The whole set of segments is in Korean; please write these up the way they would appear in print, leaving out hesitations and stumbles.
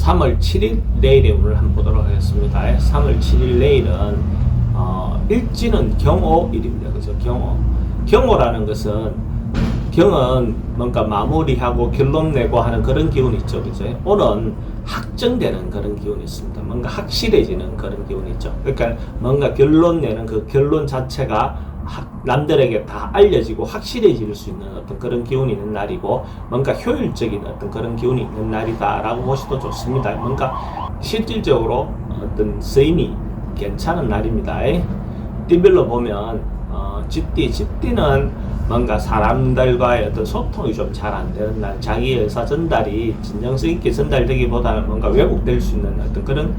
3월 7일 내일에 오늘 한번 보도록 하겠습니다. 3월 7일 내일은 일지는 경오일입니다. 그죠? 경오라는 것은 경은 뭔가 마무리하고 결론 내고 하는 그런 기운이 있죠. 그죠? 오는 확정되는 그런 기운이 있습니다. 뭔가 확실해지는 그런 기운이 있죠. 그러니까 뭔가 결론 내는 그 결론 자체가 남들에게 다 알려지고 확실해질 수 있는 어떤 그런 기운이 있는 날이고, 뭔가 효율적인 어떤 그런 기운이 있는 날이다라고 보셔도 좋습니다. 뭔가 실질적으로 어떤 쓰임이 괜찮은 날입니다. 띠별로 보면 쥐띠는 뭔가 사람들과의 어떤 소통이 좀 잘 안 되는 날, 자기 의사 전달이 진정성 있게 전달되기보다는 뭔가 왜곡될 수 있는 어떤 그런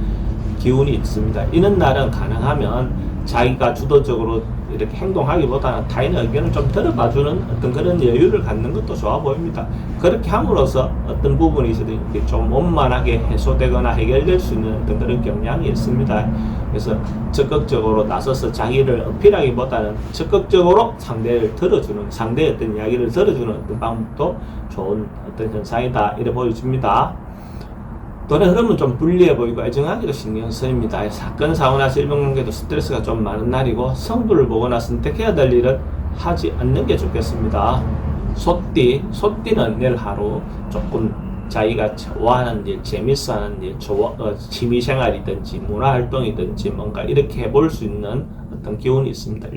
기운이 있습니다. 이런 날은 가능하면 자기가 주도적으로 이렇게 행동하기보다는 타인의 의견을 좀 들어봐주는 어떤 그런 여유를 갖는 것도 좋아 보입니다. 그렇게 함으로써 어떤 부분이 있어도 좀 원만하게 해소되거나 해결될 수 있는 어떤 그런 경향이 있습니다. 그래서 적극적으로 나서서 자기를 어필하기보다는 적극적으로 상대를 들어주는, 상대의 어떤 이야기를 들어주는 어떤 방법도 좋은 어떤 현상이다, 이래 보여집니다. 돈의 흐름은 좀 불리해 보이고 애정하기도 신경 쓰입니다. 사건, 사고나 질병관계도 스트레스가 좀 많은 날이고, 성부를 보거나 선택해야 될 일은 하지 않는 게 좋겠습니다. 소띠는 내일 하루 조금 자기가 좋아하는 일, 재밌어 하는 일, 취미생활이든지 문화활동이든지 뭔가 이렇게 해볼 수 있는 어떤 기운이 있습니다.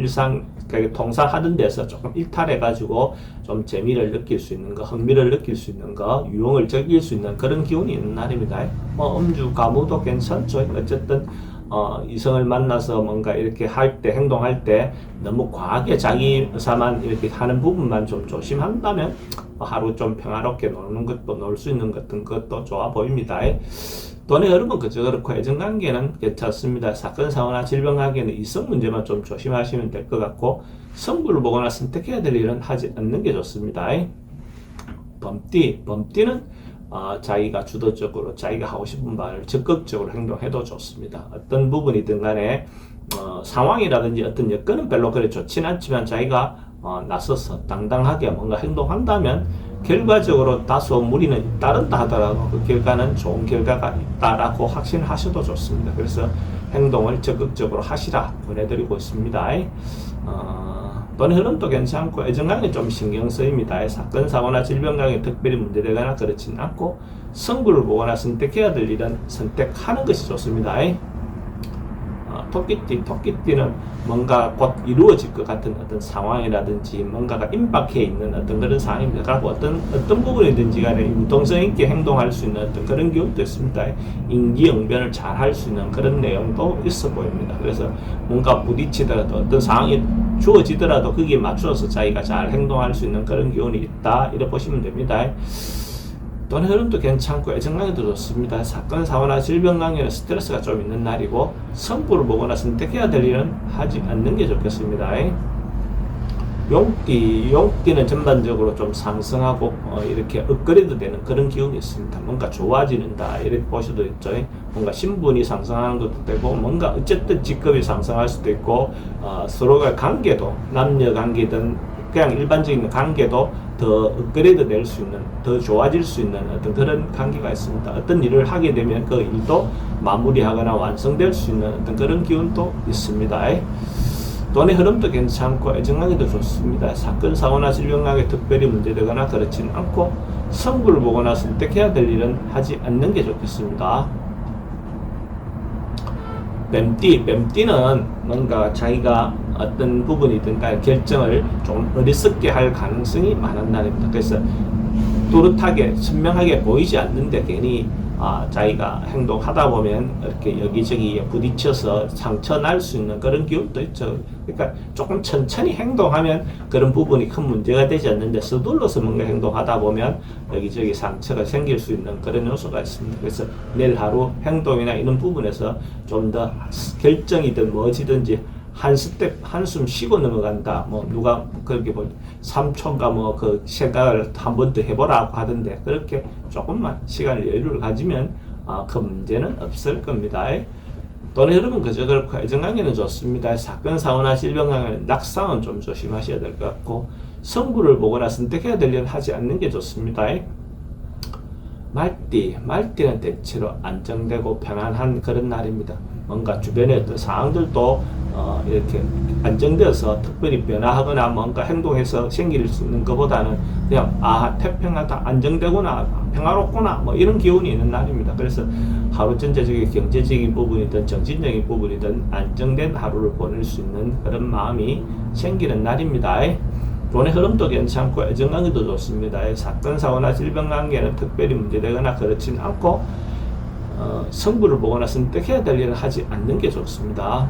통상 하던 데서 조금 일탈해가지고 좀 재미를 느낄 수 있는 거, 흥미를 느낄 수 있는 거, 유흥을 즐길 수 있는 그런 기운이 있는 날입니다. 음주, 가무도 괜찮죠. 어쨌든 이성을 만나서 뭔가 이렇게 할 때, 행동할 때 너무 과하게 자기 의사만 이렇게 하는 부분만 좀 조심한다면 하루 좀 평화롭게 놀 수 있는 것도 좋아 보입니다. 돈의 흐름은 그저 그렇고 애정관계는 괜찮습니다. 사건, 사고나 질병관계는 이성 문제만 좀 조심하시면 될 것 같고, 성부를 보거나 선택해야 될 일은 하지 않는 게 좋습니다. 범띠는 자기가 주도적으로 자기가 하고 싶은 바를 적극적으로 행동해도 좋습니다. 어떤 부분이든 간에 상황이라든지 어떤 여건은 별로 그래 좋진 않지만 자기가 나서서 당당하게 뭔가 행동한다면 결과적으로 다소 무리는 따른다 하더라도 그 결과는 좋은 결과가 있다라고 확신하셔도 좋습니다. 그래서 행동을 적극적으로 하시라 보내드리고 있습니다. 돈의 흐름도 괜찮고 애정관계 좀 신경 쓰입니다. 사건, 사고나 질병관계 특별히 문제되거나 그렇진 않고, 성부를 보거나 선택해야 될 일은 선택하는 것이 좋습니다. 토끼띠는 뭔가 곧 이루어질 것 같은 어떤 상황이라든지 뭔가가 임박해 있는 어떤 그런 상황입니다. 그리고 어떤 부분이든지 간에 융통성 있게 행동할 수 있는 어떤 그런 기운도 있습니다. 인기응변을 잘 할 수 있는 그런 내용도 있어 보입니다. 그래서 뭔가 부딪히더라도 어떤 상황이 주어지더라도 거기에 맞춰서 자기가 잘 행동할 수 있는 그런 기운이 있다, 이렇게 보시면 됩니다. 돈의 흐름도 괜찮고 애정관계도 좋습니다. 사건, 사고나 질병관계는 스트레스가 좀 있는 날이고, 성부를 보거나 선택해야 될 일은 하지 않는 게 좋겠습니다. 용띠는 전반적으로 좀 상승하고 이렇게 업그레이드 되는 그런 기운이 있습니다. 뭔가 좋아지는다, 이렇게 보셔도 있죠. 뭔가 신분이 상승하는 것도 되고, 뭔가 어쨌든 직급이 상승할 수도 있고, 서로가 관계도, 남녀 관계든 그냥 일반적인 관계도 더 업그레이드 될 수 있는, 더 좋아질 수 있는 어떤 그런 관계가 있습니다. 어떤 일을 하게 되면 그 일도 마무리하거나 완성될 수 있는 어떤 그런 기운도 있습니다. 돈의 흐름도 괜찮고 애정관계도 좋습니다. 사건, 사고나 질병관계 특별히 문제되거나 그렇진 않고, 성부를 보거나 선택해야 될 일은 하지 않는 게 좋겠습니다. 뱀띠는 뭔가 자기가 어떤 부분이든 간에 결정을 좀 어리석게 할 가능성이 많은 날입니다. 그래서 또렷하게 선명하게 보이지 않는데 괜히 자기가 행동하다 보면 이렇게 여기저기 부딪혀서 상처 날 수 있는 그런 기운도 있죠. 그러니까 조금 천천히 행동하면 그런 부분이 큰 문제가 되지 않는데, 서둘러서 뭔가 행동하다 보면 여기저기 상처가 생길 수 있는 그런 요소가 있습니다. 그래서 내일 하루 행동이나 이런 부분에서 좀 더 결정이든 뭐지든지 한숨 쉬고 넘어간다. 누가 그렇게 3초인가 그 생각을 한 번 더 해보라고 하던데, 그렇게 조금만 시간을 여유를 가지면 그 문제는 없을 겁니다. 돈의 흐름은 그저 그렇고 애정관계는 좋습니다. 사건, 사고나 질병관계는 낙상은 좀 조심하셔야 될 것 같고, 성부를 보거나 선택해야 될 일은 하지 않는 게 좋습니다. 말띠는 대체로 안정되고 편안한 그런 날입니다. 뭔가 주변의 어떤 상황들도 이렇게 안정되어서 특별히 변화하거나 뭔가 행동해서 생길 수 있는 것보다는 그냥 태평하다, 안정되구나, 평화롭구나 뭐 이런 기운이 있는 날입니다. 그래서 하루 전체적인 경제적인 부분이든 정신적인 부분이든 안정된 하루를 보낼 수 있는 그런 마음이 생기는 날입니다. 돈의 흐름도 괜찮고 애정관계도 좋습니다. 사건, 사고나 질병 관계는 특별히 문제되거나 그렇진 않고 승부를 보거나 선택해야 될 일을 하지 않는 게 좋습니다.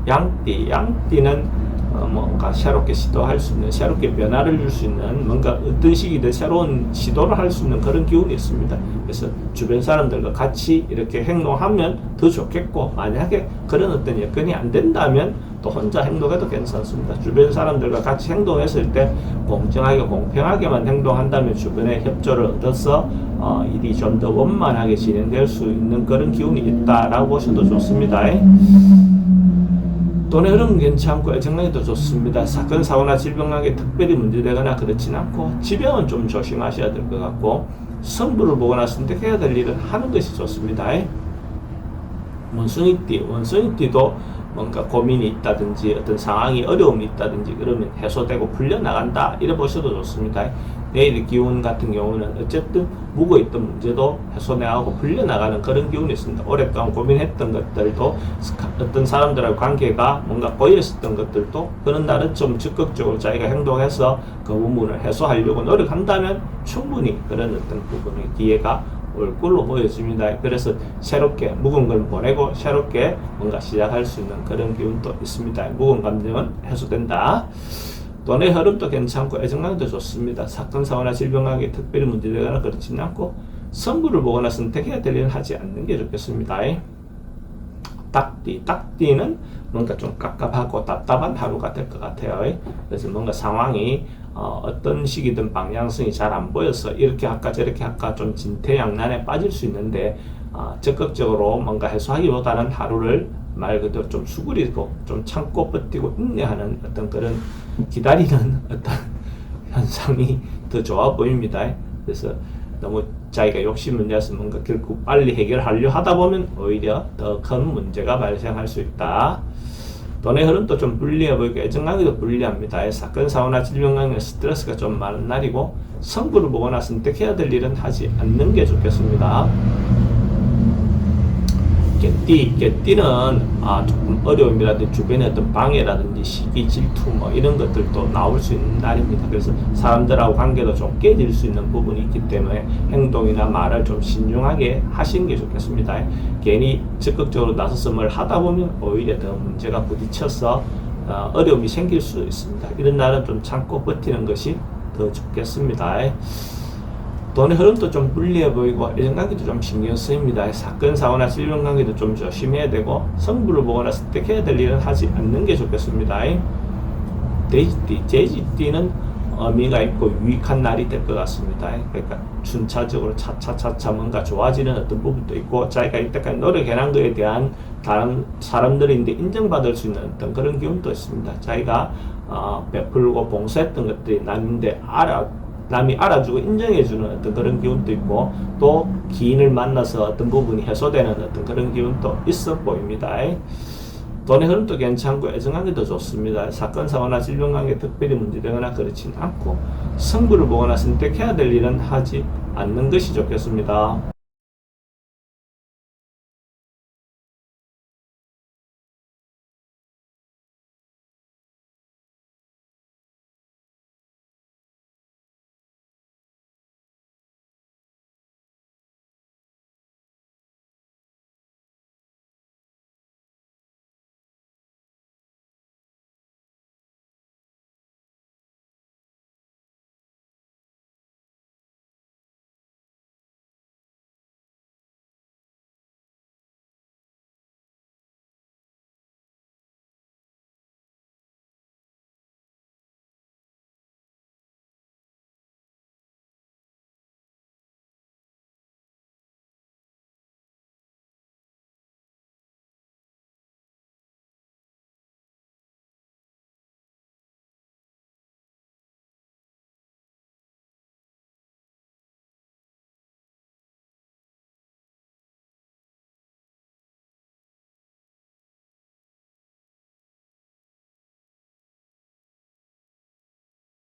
양띠는 뭔가 새롭게 시도할 수 있는, 새롭게 변화를 줄 수 있는, 뭔가 어떤 시기든 새로운 시도를 할 수 있는 그런 기운이 있습니다. 그래서 주변 사람들과 같이 이렇게 행동하면 더 좋겠고, 만약에 그런 어떤 여건이 안 된다면 또 혼자 행동해도 괜찮습니다. 주변 사람들과 같이 행동했을 때 공정하게, 공평하게만 행동한다면 주변의 협조를 얻어서 일이 좀 더 원만하게 진행될 수 있는 그런 기운이 있다라고 보셔도 좋습니다. 돈의 흐름은 괜찮고 애정관계도 좋습니다. 사건, 사고나 질병 관계 특별히 문제되거나 그렇진 않고, 지병은 좀 조심하셔야 될 것 같고, 승부를 보거나 선택해야 될 일은 하는 것이 좋습니다. 원숭이띠도 뭔가 고민이 있다든지 어떤 상황이 어려움이 있다든지 그러면 해소되고 풀려나간다 이래 보셔도 좋습니다. 내일 기운 같은 경우는 어쨌든 묵어있던 문제도 해소나가고 풀려나가는 그런 기운이 있습니다. 오랫동안 고민했던 것들도, 어떤 사람들하고 관계가 뭔가 꼬여있었던 것들도 그런 날은 좀 적극적으로 자기가 행동해서 그 부분을 해소하려고 노력한다면 충분히 그런 어떤 부분의 기회가 올 걸로 보여집니다. 그래서 새롭게 묵은 걸 보내고 새롭게 뭔가 시작할 수 있는 그런 기운도 있습니다. 묵은 감정은 해소된다. 돈의 흐름도 괜찮고 애정관계도 좋습니다. 사건, 사고나 질병 관계 특별히 문제되거나 그렇지는 않고, 승부를 보거나 선택해야 될 일은 하지 않는 게 좋겠습니다. 딱띠는 뭔가 좀 깝깝하고 답답한 하루가 될 것 같아요. 그래서 뭔가 상황이 어떤 시기든 방향성이 잘 안 보여서 이렇게 할까 저렇게 할까 좀 진퇴양난에 빠질 수 있는데, 적극적으로 뭔가 해소하기보다는 하루를 말 그대로 좀 수그리고 좀 참고 버티고 인내하는 어떤 그런 기다리는 어떤 현상이 더 좋아 보입니다. 그래서 너무 자기가 욕심을 내서 뭔가 결국 빨리 해결하려 하다 보면 오히려 더 큰 문제가 발생할 수 있다. 돈의 흐름도 좀 불리해 보이고 애정관계도 불리합니다. 사건, 사고나 질병 관계 스트레스가 좀 많은 날이고, 승부를 보거나 선택해야 될 일은 하지 않는 게 좋겠습니다. 개띠는 조금 어려움이라든지 주변의 어떤 방해라든지 시기, 질투 뭐 이런 것들도 나올 수 있는 날입니다. 그래서 사람들하고 관계도 좀 깨질 수 있는 부분이 있기 때문에 행동이나 말을 좀 신중하게 하시는 게 좋겠습니다. 괜히 적극적으로 나서서 뭘 하다 보면 오히려 더 문제가 부딪혀서 어려움이 생길 수 있습니다. 이런 날은 좀 참고 버티는 것이 더 좋겠습니다. 돈의 흐름도 좀 불리해 보이고 애정관계도 좀 신경 쓰입니다. 사건, 사고나 질병 관계도 좀 조심해야 되고, 승부를 보거나 선택해야 될 일은 하지 않는 게 좋겠습니다. 돼지띠는 의미가 있고 유익한 날이 될 것 같습니다. 그러니까 순차적으로 차차차차 뭔가 좋아지는 어떤 부분도 있고, 자기가 이때까지 노력해낸 것에 대한 다른 사람들인데 인정받을 수 있는 어떤 그런 기운도 있습니다. 자기가 베풀고 봉사했던 것들이 남이 알아주고 인정해주는 어떤 그런 기운도 있고, 또 기인을 만나서 어떤 부분이 해소되는 어떤 그런 기운도 있어 보입니다. 돈의 흐름도 괜찮고 애정관계도 좋습니다. 사건, 사고나 질병 관계 특별히 문제되거나 그렇진 않고, 승부를 보거나 선택해야 될 일은 하지 않는 것이 좋겠습니다.